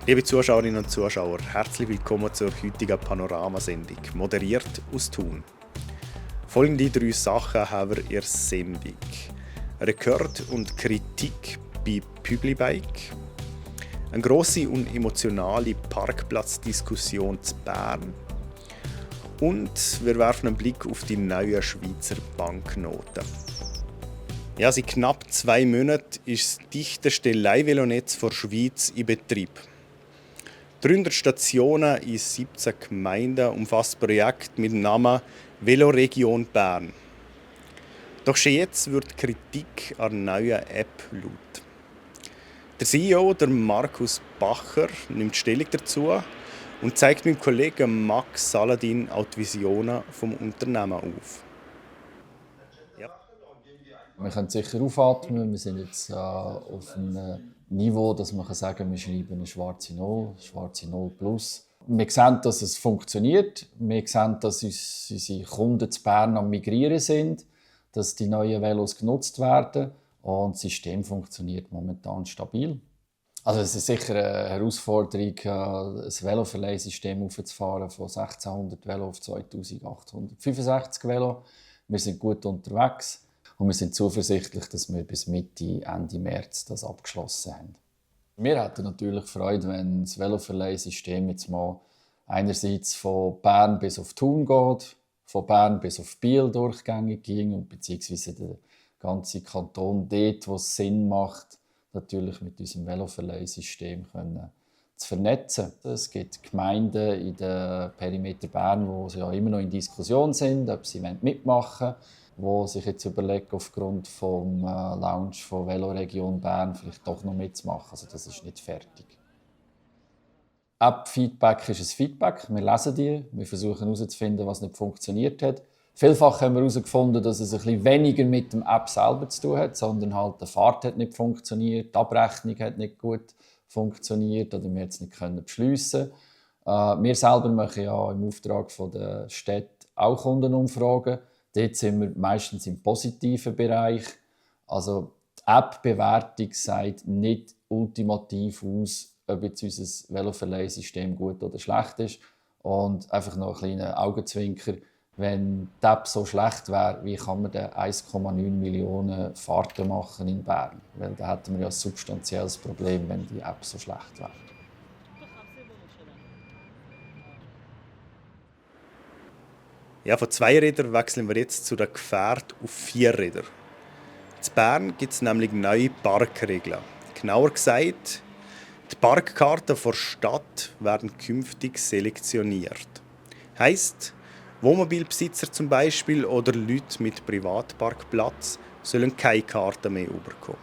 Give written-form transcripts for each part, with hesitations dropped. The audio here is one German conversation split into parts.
Liebe Zuschauerinnen und Zuschauer, herzlich willkommen zur heutigen Panoramasendung, moderiert aus Thun. Folgende 3 Sachen haben wir in der Sendung. Rekord und Kritik bei Publibike, eine grosse und emotionale Parkplatzdiskussion zu Bern und wir werfen einen Blick auf die neuen Schweizer Banknoten. Ja, seit knapp 2 Monaten ist das dichteste Leihvelonetz der Schweiz in Betrieb. 300 Stationen in 17 Gemeinden umfasst das Projekt mit dem Namen Veloregion Bern. Doch schon jetzt wird Kritik an der neuen App laut. Der CEO, der Markus Bacher, nimmt Stellung dazu und zeigt meinem Kollegen Max Saladin auch die Visionen des Unternehmens auf. Wir können sicher aufatmen. Wir sind jetzt auf einem Niveau, dass man sagen kann, wir schreiben eine schwarze Null plus. Wir sehen, dass es funktioniert. Wir sehen, dass unsere Kunden zu Bern am Migrieren sind, dass die neuen Velos genutzt werden und das System funktioniert momentan stabil. Also es ist sicher eine Herausforderung, ein Veloverleihsystem aufzufahren von 1600 Velo auf 2865 Velo. Wir sind gut unterwegs. Und wir sind zuversichtlich, dass wir bis Ende März das abgeschlossen haben. Wir hätten natürlich Freude, wenn das Veloverleihsystem jetzt mal einerseits von Bern bis auf Thun geht, von Bern bis auf Biel durchgängig ging und beziehungsweise der ganze Kanton dort, wo es Sinn macht, natürlich mit unserem Veloverleihsystem zu vernetzen. Es gibt Gemeinden in der Perimeter Bern, die ja immer noch in Diskussion sind, ob sie mitmachen wollen, die sich jetzt überlegen, aufgrund des Launch von Veloregion Bern vielleicht doch noch mitzumachen. Also das ist nicht fertig. App-Feedback ist ein Feedback. Wir lesen die, wir versuchen herauszufinden, was nicht funktioniert hat. Vielfach haben wir herausgefunden, dass es ein bisschen weniger mit dem App selber zu tun hat, sondern halt die Fahrt hat nicht funktioniert, die Abrechnung hat nicht gut funktioniert oder wir es nicht beschliessen können. Wir selber machen ja im Auftrag der Städte auch Kundenumfragen. Dort sind wir meistens im positiven Bereich. Also die App-Bewertung sagt nicht ultimativ aus, ob jetzt unser Veloverleihsystem gut oder schlecht ist. Und einfach noch ein kleiner Augenzwinker. Wenn die App so schlecht wäre, wie kann man dann 1,9 Millionen Fahrten machen in Bern? Weil da hätten wir ja ein substanzielles Problem, wenn die App so schlecht wäre. Ja, von 2 Rädern wechseln wir jetzt zu den Gefährten auf 4 Räder. In Bern gibt es nämlich neue Parkregeln. Genauer gesagt, die Parkkarten der Stadt werden künftig selektioniert. Heisst, Wohnmobilbesitzer zum Beispiel oder Leute mit Privatparkplatz sollen keine Karte mehr bekommen.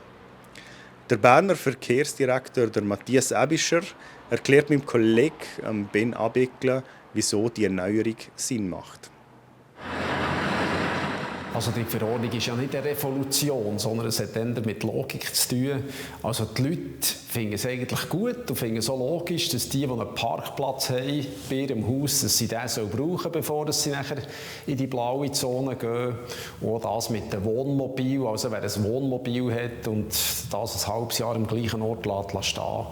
Der Berner Verkehrsdirektor der Matthias Ebischer erklärt meinem Kollegen Ben Abeckler, wieso diese Neuerung Sinn macht. Also die Verordnung ist ja nicht eine Revolution, sondern es hat eher mit Logik zu tun. Also die Leute finden es eigentlich gut und finden es so logisch, dass die einen Parkplatz haben bei ihrem Haus, dass sie den brauchen, bevor sie nachher in die blaue Zone gehen. Und auch das mit dem Wohnmobil, also wer ein Wohnmobil hat und das ein halbes Jahr am gleichen Ort stehen,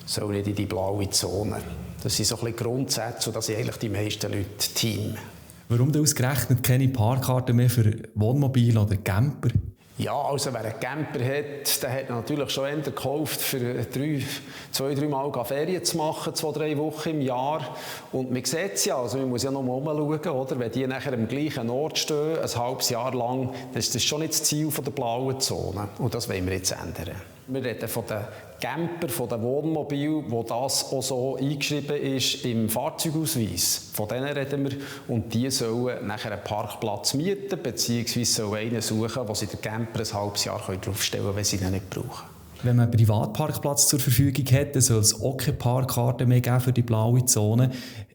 soll nicht in die blaue Zone. Das sind so ein bisschen Grundsätze, und das sind eigentlich die meisten Leute Team. Warum denn ausgerechnet keine Parkkarten mehr für Wohnmobil oder Camper? Ja, also wer einen Camper hat, der hat natürlich schon eher gekauft, für 2-3 Mal Ferien zu machen, 2-3 Wochen im Jahr. Und man sieht es ja, also man muss ja noch mal umschauen, oder? Wenn die nachher am gleichen Ort stehen, ein halbes Jahr lang, dann ist das schon nicht das Ziel der blauen Zone. Und das wollen wir jetzt ändern. Wir reden von den Camper, von den Wohnmobilen, wo das auch so eingeschrieben ist im Fahrzeugausweis. Von denen reden wir. Und die sollen nachher einen Parkplatz mieten, beziehungsweise einen suchen, wo sie den Camper ein halbes Jahr draufstellen können, wenn sie ihn nicht brauchen. Wenn man einen Privatparkplatz zur Verfügung hat, dann soll es auch keine Parkkarte mehr geben für die blaue Zone.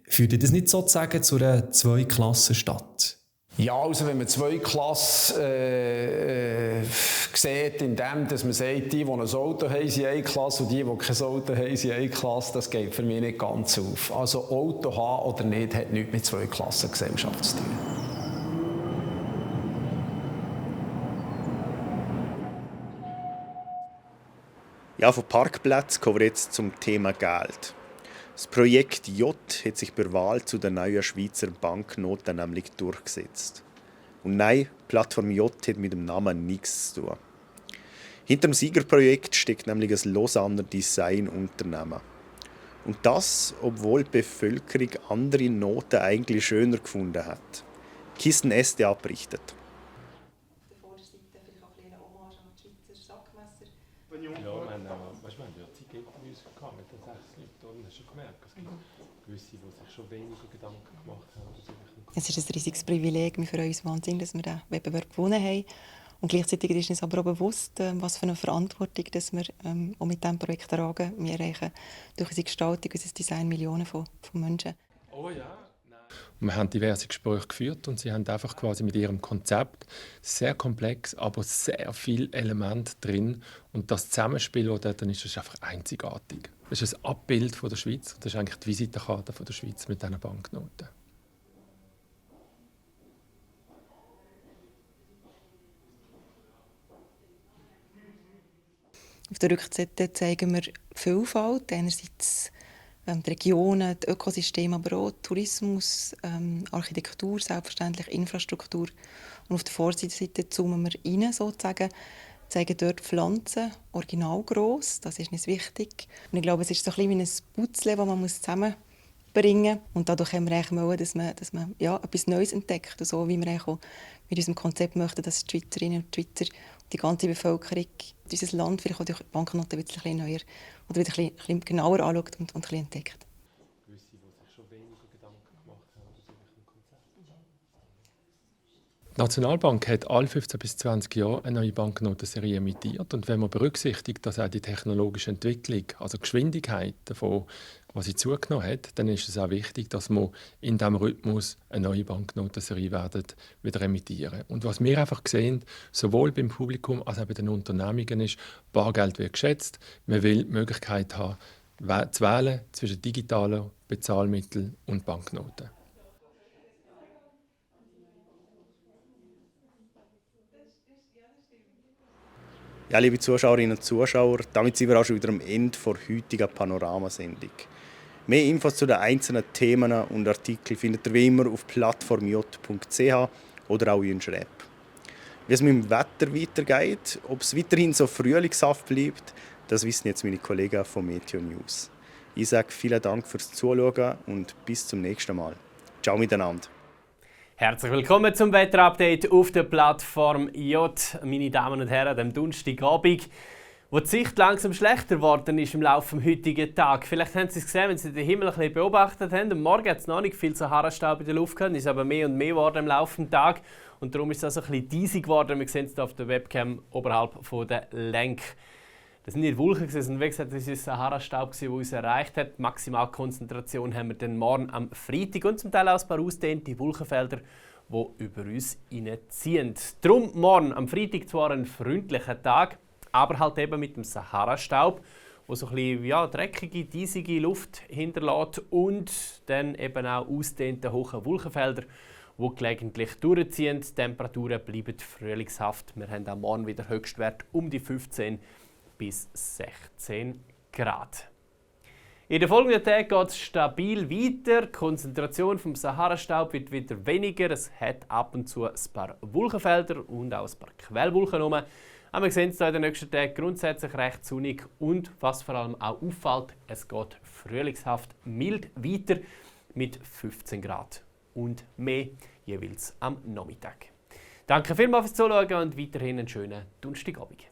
Führt das nicht sozusagen zu einer Zweiklassenstadt? Ja, also wenn man 2 Klassen sieht, indem dass man sagt, die ein Auto haben, sind eine Klasse und die kein Auto haben, sind eine Klasse, das geht für mich nicht ganz auf. Also Auto haben oder nicht, hat nichts mit Zweiklassengesellschaft zu tun. Ja, von Parkplätzen kommen wir jetzt zum Thema Geld. Das Projekt J hat sich bei der Wahl zu der neuen Schweizer Banknote nämlich durchgesetzt. Und nein, die Plattform J hat mit dem Namen nichts zu tun. Hinter dem Siegerprojekt steckt nämlich ein Lausanner Designunternehmen. Und das, obwohl die Bevölkerung andere Noten eigentlich schöner gefunden hat. Kisten SDA berichtet. Auf der Vorderseite vielleicht auch eine Hommage an die Schweizer Sackmesser. Ja, wir haben ja Zeitinterviews mit den 6 Leuten. Hast du schon gemerkt, es gibt gewisse, die sich schon weniger Gedanken gemacht haben. Es ist ein riesiges Privileg für uns Wahnsinn, dass wir diesen Wettbewerb gewonnen haben. Und gleichzeitig ist uns aber auch bewusst, was für eine Verantwortung dass wir auch mit diesem Projekt tragen. Wir erreichen durch unsere Gestaltung, unser Design Millionen von Menschen. Oh ja. Wir haben diverse Gespräche geführt und sie haben einfach quasi mit ihrem Konzept sehr komplex, aber sehr viele Elemente drin. Und das Zusammenspiel, das dort ist, ist einfach einzigartig. Das ist ein Abbild von der Schweiz. Das ist eigentlich die Visitenkarte von der Schweiz mit diesen Banknoten. Auf der Rückseite zeigen wir die Vielfalt, einerseits die Regionen, das Ökosystem, aber auch Tourismus, Architektur, selbstverständlich Infrastruktur. Und auf der Vorderseite zoomen wir rein, sozusagen, zeigen dort Pflanzen, original gross, das ist uns wichtig. Und ich glaube, es ist so ein bisschen wie ein Puzzle, das man zusammenbringen muss. Und dadurch haben wir eigentlich wollen, dass man ja, etwas Neues entdeckt. So wie wir auch mit unserem Konzept möchten, dass die Schweizerinnen und Schweizer, die ganze Bevölkerung, unser Land vielleicht auch durch Banknoten ein bisschen neuer oder wieder ein bisschen genauer anschaut und ein bisschen entdeckt. Gewisse, die sich schon weniger Gedanken gemacht haben über solche Konzepte. Die Nationalbank hat alle 15 bis 20 Jahre eine neue Banknotenserie emittiert. Und wenn man berücksichtigt, dass auch die technologische Entwicklung, also die Geschwindigkeit davon, was sie zugenommen hat, dann ist es auch wichtig, dass wir in diesem Rhythmus eine neue Banknotenserie wieder emittieren. Und was wir einfach sehen, sowohl beim Publikum als auch bei den Unternehmungen, ist, Bargeld wird geschätzt. Man will die Möglichkeit haben, zu wählen zwischen digitalen Bezahlmitteln und Banknoten. Ja, liebe Zuschauerinnen und Zuschauer, damit sind wir auch schon wieder am Ende der heutigen Panoramasendung. Mehr Infos zu den einzelnen Themen und Artikeln findet ihr wie immer auf plattformj.ch oder auch in unserer App. Wie es mit dem Wetter weitergeht, ob es weiterhin so frühlingshaft bleibt, das wissen jetzt meine Kollegen von Meteo News. Ich sage vielen Dank fürs Zuschauen und bis zum nächsten Mal. Ciao miteinander. Herzlich willkommen zum Wetterupdate auf der Plattform J. Meine Damen und Herren, am Donnerstagabend, wo die Sicht langsam schlechter geworden ist im Laufe des heutigen Tages. Vielleicht haben Sie es gesehen, wenn Sie den Himmel ein bisschen beobachtet haben. Am Morgen hat es noch nicht viel Sahara-Staub in der Luft gehabt, ist aber mehr und mehr geworden im Laufe des Tages. Und darum ist es also ein bisschen diesig geworden. Wir sehen es hier auf der Webcam oberhalb der Lenk. Das sind nicht Wolken, sondern wie gesagt, das ist Sahara-Staub, der uns erreicht hat. Die Maximalkonzentration haben wir dann morgen am Freitag und zum Teil auch ein paar ausgedehnte Wolkenfelder, die über uns hineinziehen. Darum morgen am Freitag zwar ein freundlicher Tag, aber halt eben mit dem Sahara-Staub, der so ein bisschen dreckige, diesige Luft hinterlässt und dann eben auch ausgedehnte hohe Wolkenfelder, die gelegentlich durchziehen. Die Temperaturen bleiben frühlingshaft. Wir haben am Morgen wieder Höchstwert um die 15 bis 16 Grad. In den folgenden Tagen geht es stabil weiter. Die Konzentration vom Sahara-Staub wird wieder weniger. Es hat ab und zu ein paar Wolkenfelder und auch ein paar Quellwolken herum. Aber wir sehen es in den nächsten Tagen grundsätzlich recht sonnig und was vor allem auch auffällt, es geht frühlingshaft mild weiter mit 15 Grad und mehr jeweils am Nachmittag. Danke vielmals fürs Zuschauen und weiterhin einen schönen Donnerstagabend.